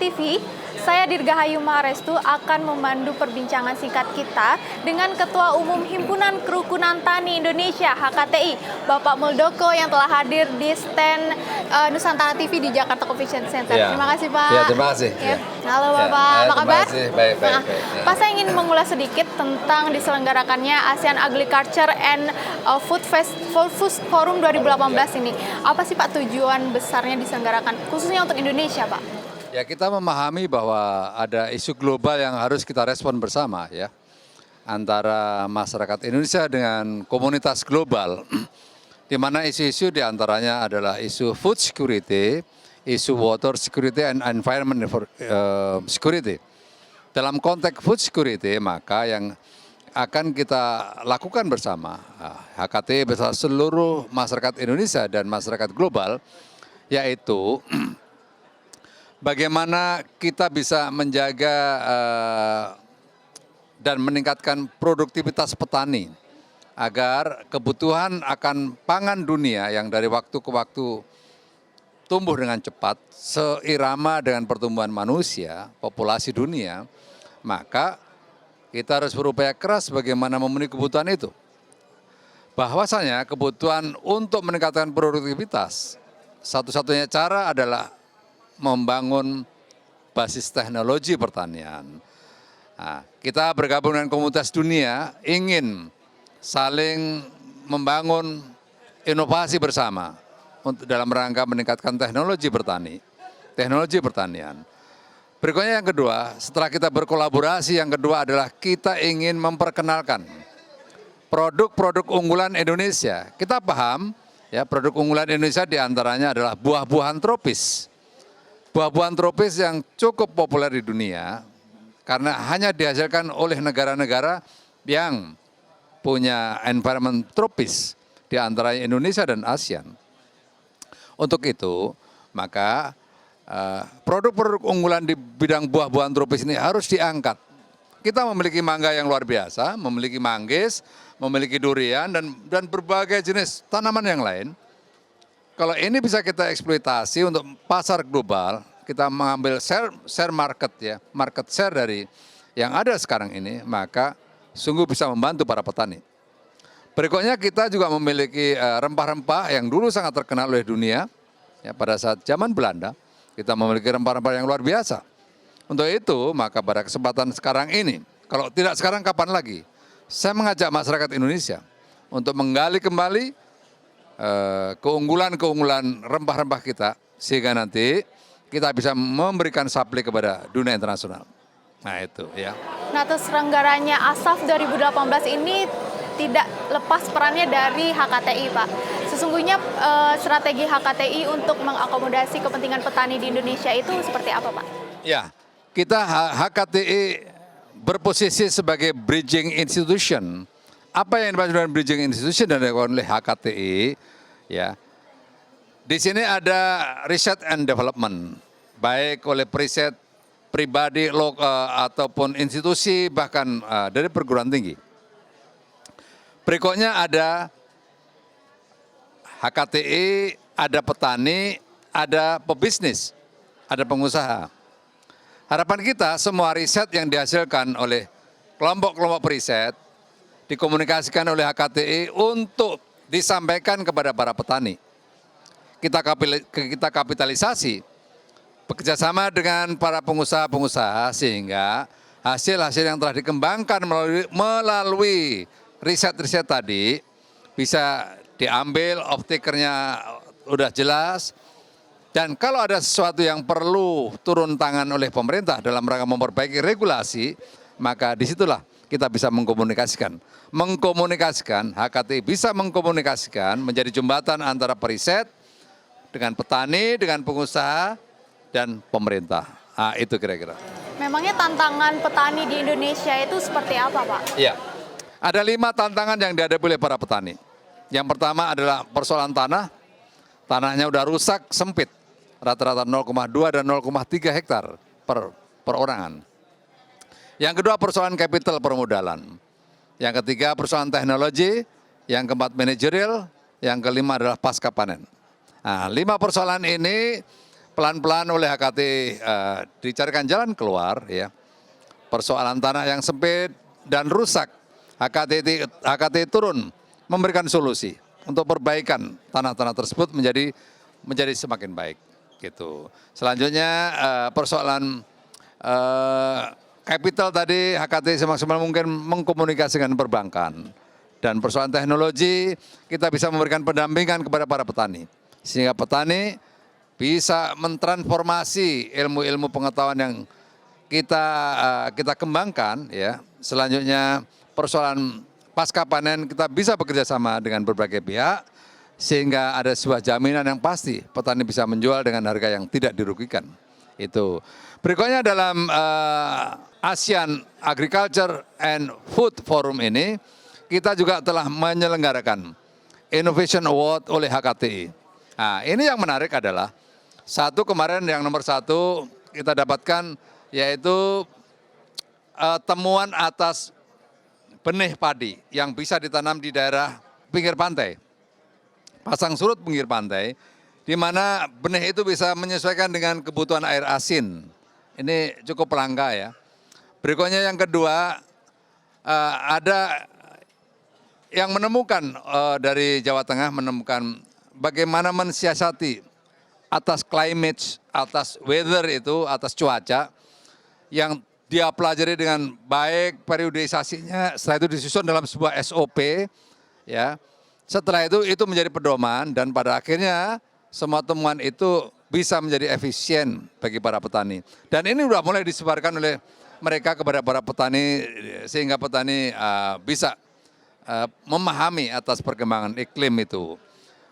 TV, saya Dirgahayu Maharestu akan memandu perbincangan singkat kita dengan Ketua Umum Himpunan Kerukunan Tani Indonesia (HKTI), Bapak Muldoko yang telah hadir di stand Nusantara TV di Jakarta Convention Center. Ya. Terima kasih Pak. Ya, terima kasih. Ya. Halo Bapak, apa kabar? Terima kasih, baik. Pak, saya ingin mengulas sedikit tentang diselenggarakannya ASEAN Agriculture and Food Forum 2018 ini. Apa sih Pak tujuan besarnya diselenggarakan, khususnya untuk Indonesia Pak? Ya, kita memahami bahwa ada isu global yang harus kita respon bersama ya. Antara masyarakat Indonesia dengan komunitas global. Di mana isu-isu diantaranya adalah isu food security, isu water security and environment security. Dalam konteks food security, maka yang akan kita lakukan bersama HKT bersama seluruh masyarakat Indonesia dan masyarakat global, yaitu bagaimana kita bisa menjaga dan meningkatkan produktivitas petani agar kebutuhan akan pangan dunia yang dari waktu ke waktu tumbuh dengan cepat seirama dengan pertumbuhan manusia, populasi dunia, maka kita harus berupaya keras bagaimana memenuhi kebutuhan itu. Bahwasanya kebutuhan untuk meningkatkan produktivitas, satu-satunya cara adalah membangun basis teknologi pertanian. Nah, kita bergabung dengan komunitas dunia ingin saling membangun inovasi bersama untuk dalam rangka meningkatkan teknologi pertanian. Berikutnya yang kedua, setelah kita berkolaborasi, yang kedua adalah kita ingin memperkenalkan produk-produk unggulan Indonesia. Kita paham ya, produk unggulan Indonesia diantaranya adalah buah-buahan tropis. Buah-buahan tropis yang cukup populer di dunia karena hanya dihasilkan oleh negara-negara yang punya environment tropis, di antara Indonesia dan ASEAN. Untuk itu, maka produk-produk unggulan di bidang buah-buahan tropis ini harus diangkat. Kita memiliki mangga yang luar biasa, memiliki manggis, memiliki durian, dan berbagai jenis tanaman yang lain. Kalau ini bisa kita eksploitasi untuk pasar global, kita mengambil share market ya, market share dari yang ada sekarang ini, maka sungguh bisa membantu para petani. Berikutnya kita juga memiliki rempah-rempah yang dulu sangat terkenal oleh dunia. Ya, pada saat zaman Belanda, kita memiliki rempah-rempah yang luar biasa. Untuk itu, maka pada kesempatan sekarang ini, kalau tidak sekarang kapan lagi, saya mengajak masyarakat Indonesia untuk menggali kembali keunggulan-keunggulan rempah-rempah kita, sehingga nanti kita bisa memberikan supply kepada dunia internasional. Nah itu ya. Nah, terselenggaranya ASAF 2018 ini tidak lepas perannya dari HKTI Pak. Sesungguhnya strategi HKTI untuk mengakomodasi kepentingan petani di Indonesia itu seperti apa Pak? Ya, kita HKTI berposisi sebagai bridging institution. Apa yang dimaksud dengan bridging institution dan dilakukan oleh HKTI? Ya, di sini ada research and development, baik oleh riset pribadi, lokal ataupun institusi, bahkan dari perguruan tinggi. Berikutnya ada HKTI, ada petani, ada pebisnis, ada pengusaha. Harapan kita semua riset yang dihasilkan oleh kelompok-kelompok periset dikomunikasikan oleh HKTI untuk disampaikan kepada para petani. Kita kapitalisasi bekerjasama dengan para pengusaha-pengusaha sehingga hasil-hasil yang telah dikembangkan melalui riset-riset tadi bisa diambil, off-takernya udah jelas, dan kalau ada sesuatu yang perlu turun tangan oleh pemerintah dalam rangka memperbaiki regulasi, maka disitulah kita bisa mengkomunikasikan. HKTI bisa mengkomunikasikan menjadi jembatan antara periset dengan petani, dengan pengusaha, dan pemerintah. Nah, itu kira-kira. Memangnya tantangan petani di Indonesia itu seperti apa Pak? Iya. Ada 5 tantangan yang dihadapi oleh para petani. Yang pertama adalah persoalan tanah. Tanahnya udah rusak, sempit. Rata-rata 0,2 dan 0,3 hektar per orangan. Yang kedua persoalan capital permodalan. Yang ketiga persoalan teknologi. Yang keempat manajerial. Yang kelima adalah pasca panen. Nah, 5 persoalan ini pelan-pelan oleh HKT dicarikan jalan keluar, ya. Persoalan tanah yang sempit dan rusak, HKT turun memberikan solusi untuk perbaikan tanah-tanah tersebut menjadi semakin baik. Gitu. Selanjutnya persoalan capital tadi HKT semaksimal mungkin mengkomunikasikan perbankan, dan persoalan teknologi kita bisa memberikan pendampingan kepada para petani sehingga petani bisa mentransformasi ilmu-ilmu pengetahuan yang kita kembangkan, ya. Selanjutnya persoalan pasca panen kita bisa bekerja sama dengan berbagai pihak sehingga ada sebuah jaminan yang pasti petani bisa menjual dengan harga yang tidak dirugikan. Itu. Berikutnya dalam ASEAN Agriculture and Food Forum ini kita juga telah menyelenggarakan Innovation Award oleh HKTI. Nah, ini yang menarik adalah kemarin yang nomor 1 kita dapatkan yaitu temuan atas benih padi yang bisa ditanam di daerah pinggir pantai. Pasang surut pinggir pantai, di mana benih itu bisa menyesuaikan dengan kebutuhan air asin. Ini cukup langka, ya. Berikutnya yang kedua, ada yang menemukan dari Jawa Tengah menemukan bagaimana mensiasati atas climate, atas weather itu, atas cuaca yang dia pelajari dengan baik periodisasinya, setelah itu disusun dalam sebuah SOP, ya. Setelah itu menjadi pedoman dan pada akhirnya semua temuan itu bisa menjadi efisien bagi para petani. Dan ini sudah mulai disebarkan oleh mereka kepada para petani sehingga petani bisa memahami atas perkembangan iklim itu.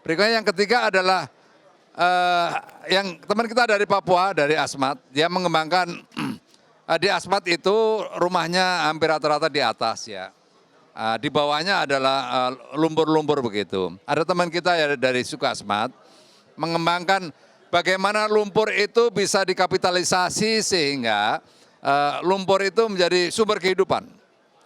Berikutnya yang ketiga adalah yang teman kita dari Papua, dari Asmat, dia mengembangkan di Asmat itu rumahnya hampir rata-rata di atas, ya. Di bawahnya adalah lumpur-lumpur begitu. Ada teman kita ya dari suku Asmat mengembangkan bagaimana lumpur itu bisa dikapitalisasi sehingga lumpur itu menjadi sumber kehidupan.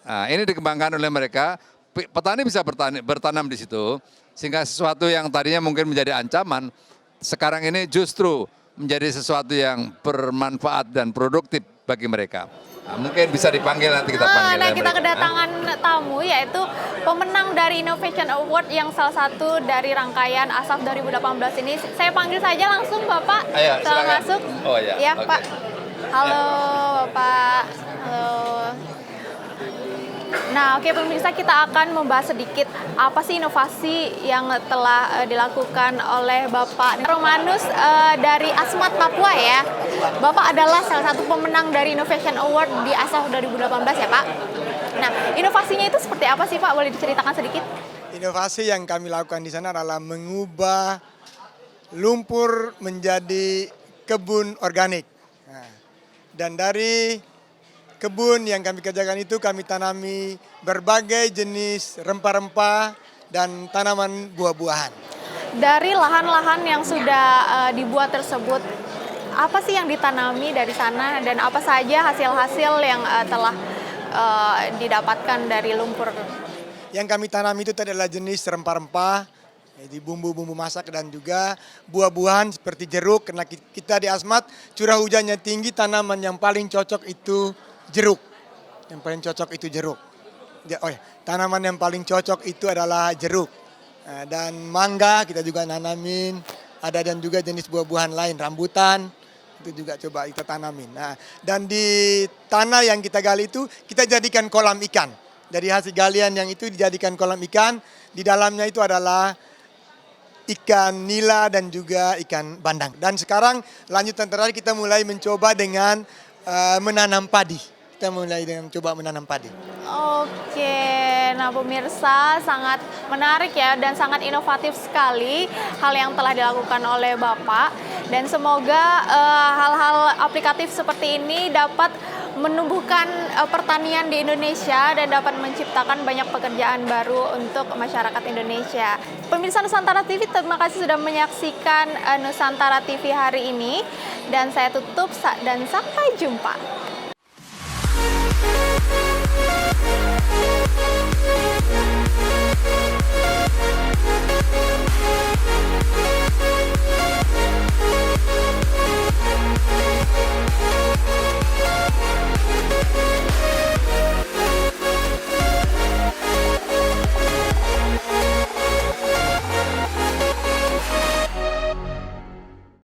Nah, ini dikembangkan oleh mereka. Petani bisa bertanam di situ sehingga sesuatu yang tadinya mungkin menjadi ancaman sekarang ini justru menjadi sesuatu yang bermanfaat dan produktif bagi mereka. Nah, mungkin bisa dipanggil nanti kita panggil. Nah, kita kedatangan tamu yaitu pemenang dari Innovation Award yang salah satu dari rangkaian ASAF 2018 ini. Saya panggil saja langsung Bapak. Ayo, setelah silakan. masuk. Oh ya, Ya, okay. Pak. Halo Bapak. Halo. Nah, oke pemirsa, kita akan membahas sedikit apa sih inovasi yang telah dilakukan oleh Bapak Romanus dari Asmat Papua, ya. Bapak adalah salah satu pemenang dari Innovation Award di ASAF 2018, ya Pak. Nah, inovasinya itu seperti apa sih Pak? Boleh diceritakan sedikit? Inovasi yang kami lakukan di sana adalah mengubah lumpur menjadi kebun organik. Nah, dan dari kebun yang kami kerjakan itu kami tanami berbagai jenis rempah-rempah dan tanaman buah-buahan. Dari lahan-lahan yang sudah dibuat tersebut, apa sih yang ditanami dari sana dan apa saja hasil-hasil yang telah didapatkan dari lumpur? Yang kami tanam itu adalah jenis rempah-rempah, jadi bumbu-bumbu masak dan juga buah-buahan seperti jeruk. Karena kita di Asmat curah hujannya tinggi, tanaman yang paling cocok itu jeruk. Yang paling cocok itu jeruk. Tanaman yang paling cocok itu adalah jeruk. Dan mangga kita juga nanamin. Ada dan juga jenis buah-buahan lain, rambutan itu juga coba kita tanamin. Nah, dan di tanah yang kita gali itu kita jadikan kolam ikan. Dari hasil galian yang itu dijadikan kolam ikan. Di dalamnya itu adalah ikan nila dan juga ikan bandang. Dan sekarang lanjutan terakhir kita mulai mencoba dengan menanam padi. Kita mulai dengan coba menanam padi. Oke, nah pemirsa sangat menarik ya dan sangat inovatif sekali hal yang telah dilakukan oleh Bapak. Dan semoga hal-hal aplikatif seperti ini dapat menumbuhkan pertanian di Indonesia dan dapat menciptakan banyak pekerjaan baru untuk masyarakat Indonesia. Pemirsa Nusantara TV, terima kasih sudah menyaksikan Nusantara TV hari ini. Dan saya tutup dan sampai jumpa.